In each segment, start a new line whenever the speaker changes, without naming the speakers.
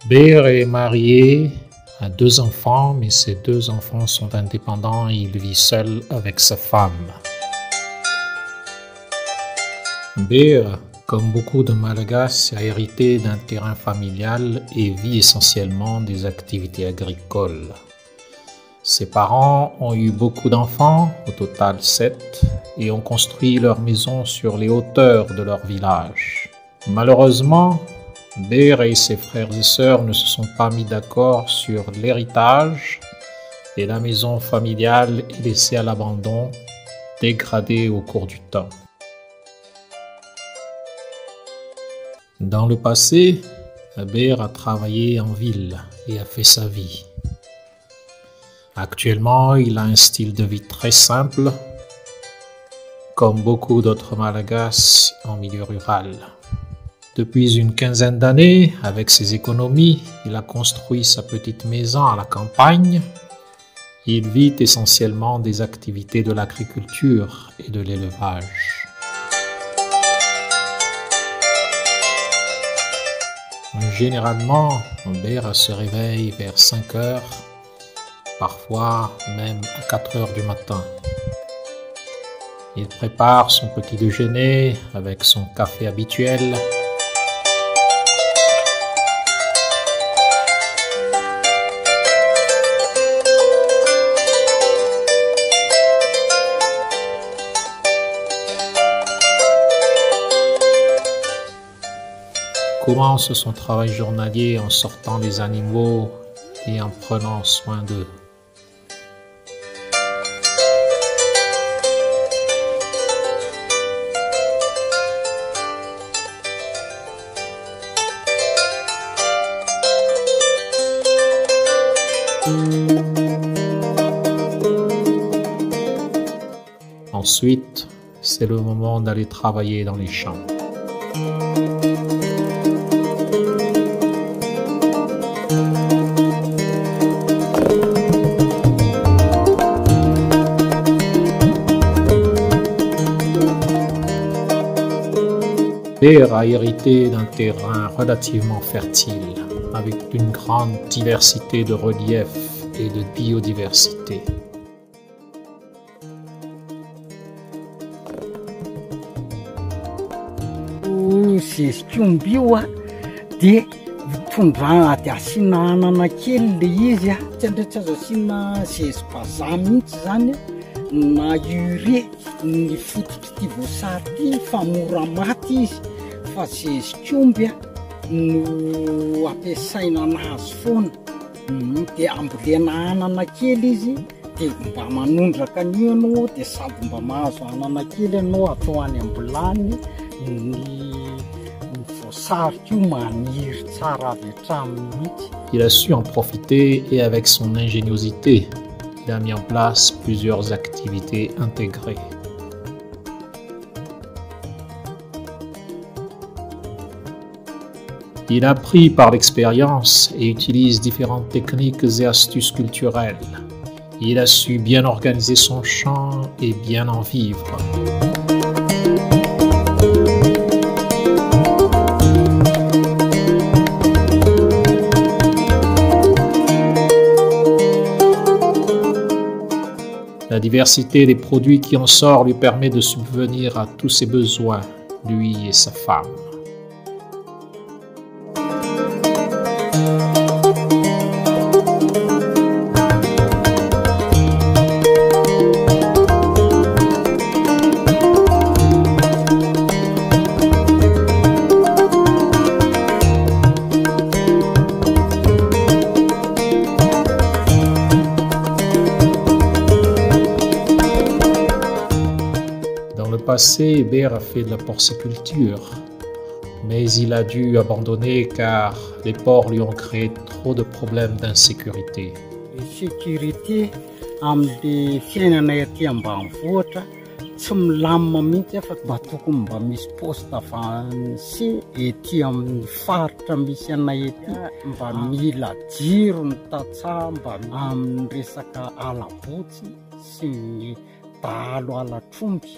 Bear est marié, a 2 enfants, mais ces 2 enfants sont indépendants et il vit seul avec sa femme. Bear, comme beaucoup de Malagasy, a hérité d'un terrain familial et vit essentiellement des activités agricoles. Ses parents ont eu beaucoup d'enfants, au total 7, et ont construit leur maison sur les hauteurs de leur village. Malheureusement, Bear et ses frères et sœurs ne se sont pas mis d'accord sur l'héritage et la maison familiale est laissée à l'abandon, dégradée au cours du temps. Dans le passé, Bear a travaillé en ville et a fait sa vie. Actuellement, il a un style de vie très simple, comme beaucoup d'autres Malagasy en milieu rural. Depuis une quinzaine d'années, avec ses économies, il a construit sa petite maison à la campagne. Il vit essentiellement des activités de l'agriculture et de l'élevage. Généralement, Bear se réveille vers 5 heures, parfois même à 4 heures du matin. Il prépare son petit déjeuner avec son café habituel. Commence son travail journalier en sortant les animaux et en prenant soin d'eux. Ensuite, c'est le moment d'aller travailler dans les champs. Bear a hérité d'un terrain relativement fertile, avec une grande diversité de reliefs et de biodiversité.
Omby io dia tondrana dia asiana anana kely le izy tsy andraitsy azo asiana zezim-bazaha mihitsy zany na urée ny fototry ty voasary ty fa mora maty izy fa zezikomby no ampiasaina anazy foana dia ambolena anana kely izy dia mba manondraka an'io ianao dia sady mba mahazo anana kely ianao atao any ambolany
Il a su en profiter et avec son ingéniosité, il a mis en place plusieurs activités intégrées. Il a appris par l'expérience et utilise différentes techniques et astuces culturelles. Il a su bien organiser son champ et bien en vivre. La diversité des produits qui en sort lui permet de subvenir à tous ses besoins, lui et sa femme. Passé, Bear a fait de la porciculture, mais il a dû abandonner car les porcs lui ont créé trop de problèmes d'insécurité.
Sécurité amin'ny fiainana ety ambanivohitra tsy milamina mihitsy fa mba tokony mba misy poste avancé ety amin'ny faritra misy anay ety mba mila jiro ny tatsaha mba amin'ny resaka alabotsy sy ny dahalo alatromby.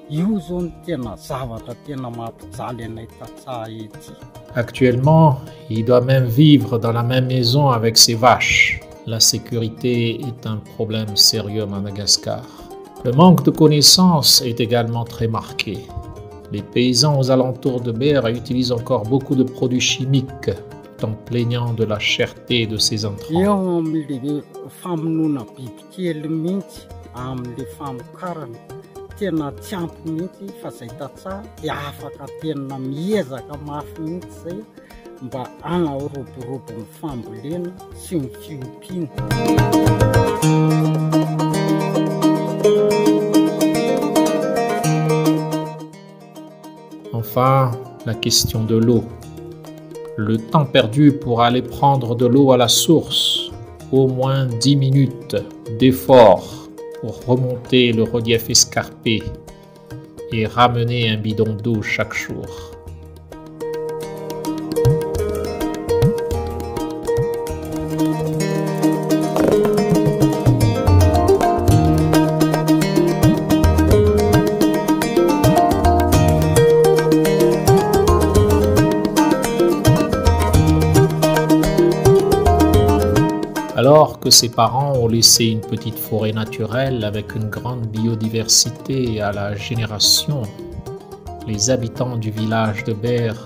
io zao ny tena zavatra tena mampijaly anay Tatsaha ety.
Actuellement, il doit même vivre dans la même maison avec ses vaches. La sécurité est un problème sérieux à Madagascar. Le manque de connaissances est également très marqué. Les paysans aux alentours de Beera utilisent encore beaucoup de produits chimiques, tout en plaignant de la cherté de ces intrants.
Eo amin'le famonoana bibikely mihitsy amin'le famokarana tena tsy ampy mihitsy fa zay Tatsaha dia afaka tena miezaka mafy mihitsy zay mba hanaroborobo ny fambolena sy ny fiompiana.
Enfin, la question de l'eau. Le temps perdu pour aller prendre de l'eau à la source, au moins 10 minutes d'effort pour remonter le relief escarpé et ramener un bidon d'eau chaque jour. Alors que ses parents ont laissé une petite forêt naturelle avec une grande biodiversité à la génération, les habitants du village de Beera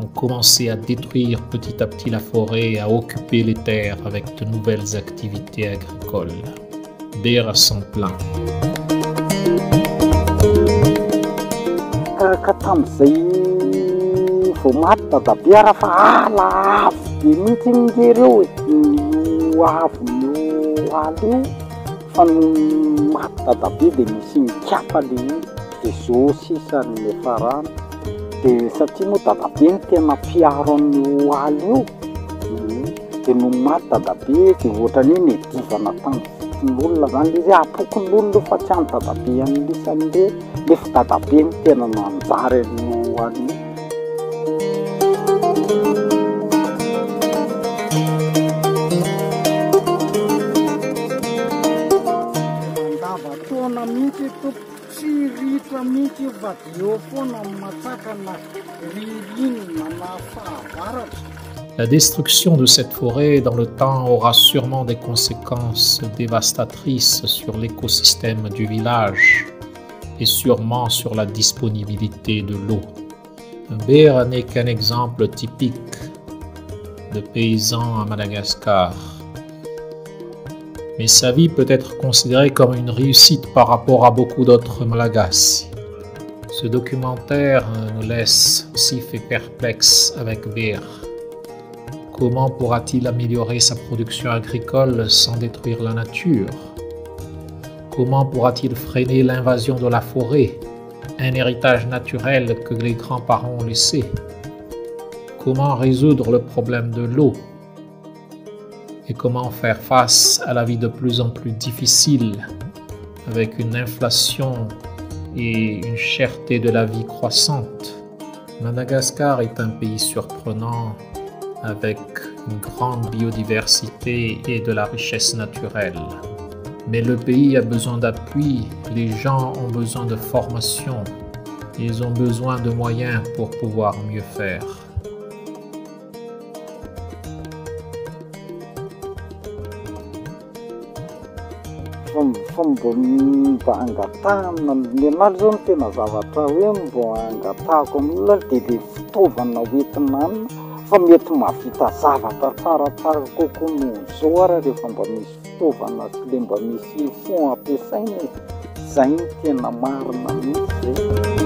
ont commencé à détruire petit à petit la forêt et à occuper les terres avec de nouvelles activités agricoles. Beera s'en plaint.
Avy io fa maty dadabe dia misy mikapa le dia zao sisa ny farany dia satria moa dadabe ny tena piaro an'io aly io dia no maty dadabe dia ohatran'iny divana tamin'olona zany izy apokon'olona fa tsy any dadabe an'lisan'le nefa dadabe ny tena nanjary an'io aly io.
La destruction de cette forêt dans le temps aura sûrement des conséquences dévastatrices sur l'écosystème du village et sûrement sur la disponibilité de l'eau. Beera n'est qu'un exemple typique de paysan à Madagascar. Mais sa vie peut être considérée comme une réussite par rapport à beaucoup d'autres Malagasy. Ce documentaire nous laisse aussi fait perplexe avec Beera. Comment pourra-t-il améliorer sa production agricole sans détruire la nature? Comment pourra-t-il freiner l'invasion de la forêt, un héritage naturel que les grands-parents ont laissé? Comment résoudre le problème de l'eau? Et comment faire face à la vie de plus en plus difficile avec une inflation et une cherté de la vie croissante? Madagascar est un pays surprenant avec une grande biodiversité et de la richesse naturelle. Mais le pays a besoin d'appui, les gens ont besoin de formation, ils ont besoin de moyens pour pouvoir mieux faire.
Fomba mba angatahana nenaly zao no tena zavatra hoe mba angatahako amin'olona dia le fitaovana hoentina amina fa mety mahavita zavatra tsaratsara kokoa noho izao ary rehefa mba misy fitaovana sy le mba misy fond ampiasaina izay no tena marina mihitsy zay.